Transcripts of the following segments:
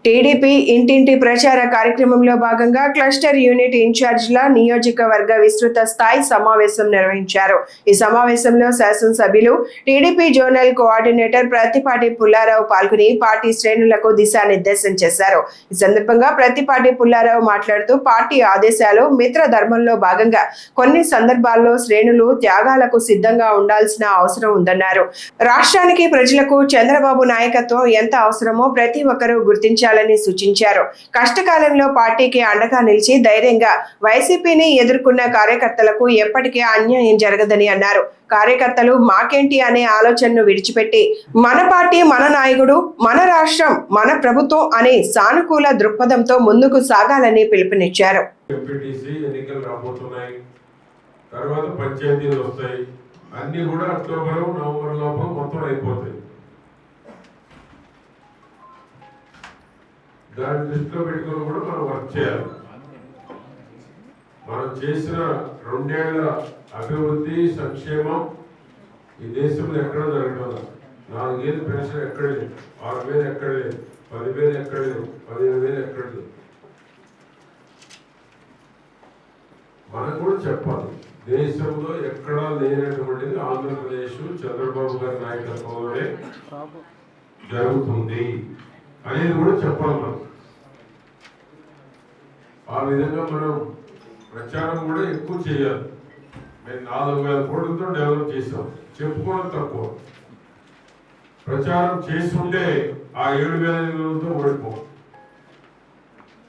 TDP ఇంటింటి ప్రచార కార్యక్రమంలో భాగంగా క్లస్టర్ యూనిట్ ఇన్ఛార్జిల నియోజకవర్గ విస్తృత స్థాయి సమావేశం నిర్వహించారు. ఈ సమావేశంలో శాసనసభ్యులు TDP zonal coordinator Prathipati Pullarao పాల్గొని పార్టీ శ్రేణులకు దిశానిర్దేశం చేశారు. ఈ సందర్భంగా ప్రత్తిపాటి పుల్లారావు మాట్లాడుతూ పార్టీ ఆదేశాలు మిత్ర ధర్మంలో భాగంగా కొన్ని సందర్భాల్లో శ్రేణులు త్యాగాలకు సిద్ధంగా ఉండాల్సిన అవసరం ఉందన్నారు. రాష్ట్రానికి ప్రజలకు చంద్రబాబు నాయకత్వం ఎంత అవసరమో ప్రతి ఒక్కరూ గుర్తించాలని సూచించారు. కష్టకాలంలో పార్టీకి అండగా నిలిచి ధైర్యంగా వైసీపీని ఎదుర్కొన్న కార్యకర్తలకు ఎప్పటికీ అన్యాయం జరగదని అన్నారు. కార్యకర్తలు మాకేంటి అనే ఆలోచనను విడిచిపెట్టి మన పార్టీ, మన నాయకుడు, మన రాష్ట్రం, మన ప్రభుత్వం అనే సానుకూల దృక్పథంతో ముందుకు సాగాలని పిలుపునిచ్చారు. తర్వాత పంచాయతీలు వస్తాయి, అన్ని కూడా అక్టోబర్ నవంబర్ లోపల మొత్తం అయిపోతాయి. దాన్ని దృష్టిలో పెట్టుకుని కూడా మనం వర్క్ చేయాలి. మనం చేసిన 2 ఏళ్ల అభివృద్ధి సంక్షేమం ఈ దేశంలో ఎక్కడ జరగడం. 4 ఏళ్ళ పెన్షన్ ఎక్కడ లేదు, 6,000 ఎక్కడ లేదు, 10,000 ఎక్కడ లేదు, 15,000 ఎక్కడ లేదు. మనం కూడా చెప్పాలి, దేశంలో ఎక్కడా లేనటువంటిది ఆంధ్రప్రదేశ్ చంద్రబాబు గారి నాయకత్వంలోనే జరుగుతుంది అనేది కూడా చెప్పాలి. మనం ఆ విధంగా మనం ప్రచారం కూడా ఎక్కువ చేయాలి. మేము 4,000 కోట్లతో డెవలప్ చేసాం, చెప్పుకోవడం తక్కువ. ప్రచారం చేస్తుంటే ఆ 7,000 ఓడిపోం.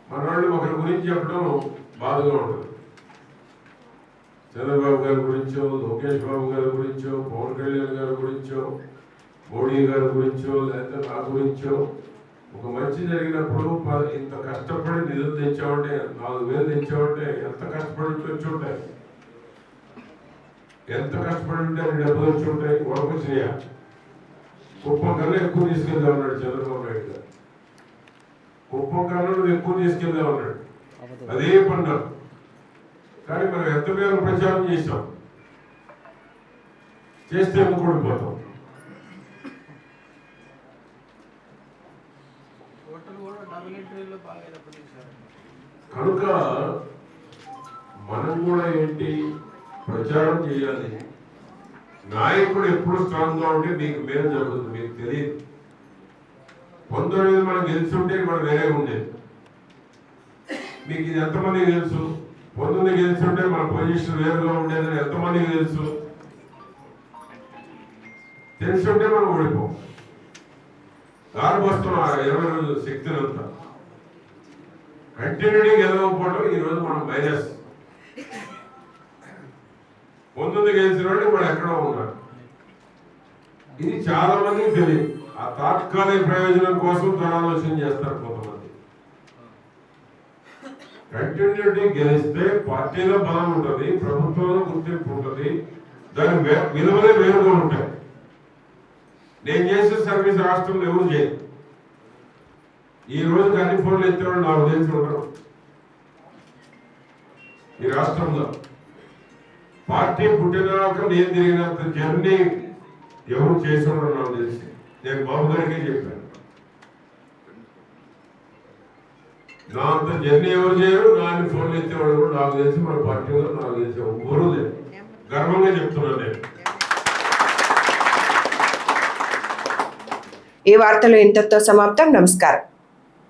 మన వాళ్ళు ఒకరి గురించి చెప్పడం బాధగా ఉంటుంది. చంద్రబాబు గారి గురించో, లోకేష్ బాబు గారి గురించో, పవన్ కళ్యాణ్ గారి గురించో, మోడీ గారి గురించో, లేకపోతే నా గురించో ఒక మంచి జరిగినప్పుడు ఇంత కష్టపడి నిధులు తెచ్చామంటే, 4,000 తెచ్చామంటే ఎంత కష్టపడి వచ్చి ఉంటాయి, ఎంత కష్టపడి ఉంటే అన్ని డబ్బులు వచ్చి ఉంటాయి. వరకొచ్చినాయా? కుప్పం కన్నా ఎక్కువ తీసుకెళ్తా ఉన్నాడు చంద్రబాబు నాయుడు గారు. కుప్పం కన్నా నువ్వు ఎక్కువ తీసుకెళ్తా ఉన్నాడు, అదే పండుగ. కానీ మనం ఎంత మేర ప్రచారం చేసాం, చేస్తే కూడిపోతాం. కనుక మనం కూడా ఏంటి ప్రచారం చేయాలి. నాయకుడు ఎప్పుడు స్ట్రాంగ్ గా ఉంటే మీకు మేలు జరుగుతుంది. మీకు తెలియదు, 19 మనం గెలుచుంటే మనం వేరే ఉండేది. మీకు ఇది ఎంతమందికి తెలుసు? 19 గెలుచుంటే మన పొజిషన్ వేరుగా ఉండేదని ఎంతమందికి తెలుసు? తెలుసుంటే మనం ఓడిపోం. దాని వస్తున్న 20 రోజుల శక్తిని అంతా కంటిన్యూటీ గెలవకపోవడం ఈరోజు మనం మైనస్. 19 గెలిచిన వాళ్ళు కూడా ఎక్కడో ఉన్నారు. ఇది చాలా మందికి తెలియదు. ఆ తాత్కాలిక ప్రయోజనం కోసం దురాలోచన చేస్తారు కొంతమంది. కంటిన్యూటీ గెలిస్తే పార్టీలో బలం ఉంటుంది, ప్రభుత్వంలో గుర్తింపు ఉంటుంది, దాని విలువలే వేరుగా ఉంటాయి. నేను చేసే సర్వీస్ రాష్ట్రంలో ఎవరు చేయరు. ఈ రోజు అన్ని ఫోన్లు ఎత్తేవాళ్ళు నాకు తెలిసి ఉండరు. ఈ రాష్ట్రంలో పార్టీ పుట్టినాక నేను తిరిగినంత జర్నీ ఎవరు చేసి ఉండరు నాకు తెలిసి. నేను బాబు గారికే చెప్పాను, నా అంత జర్నీ ఎవరు చేయరు. నా అన్ని ఫోన్లు ఎత్తేవాళ్ళు కూడా నాకు తెలిసి మన పార్టీలో నాకు తెలిసి ఎవరు లేదు. గర్వంగా చెప్తున్నాను నేను. ఈ వార్తలు ఇంతటితో సమాప్తం. నమస్కారం.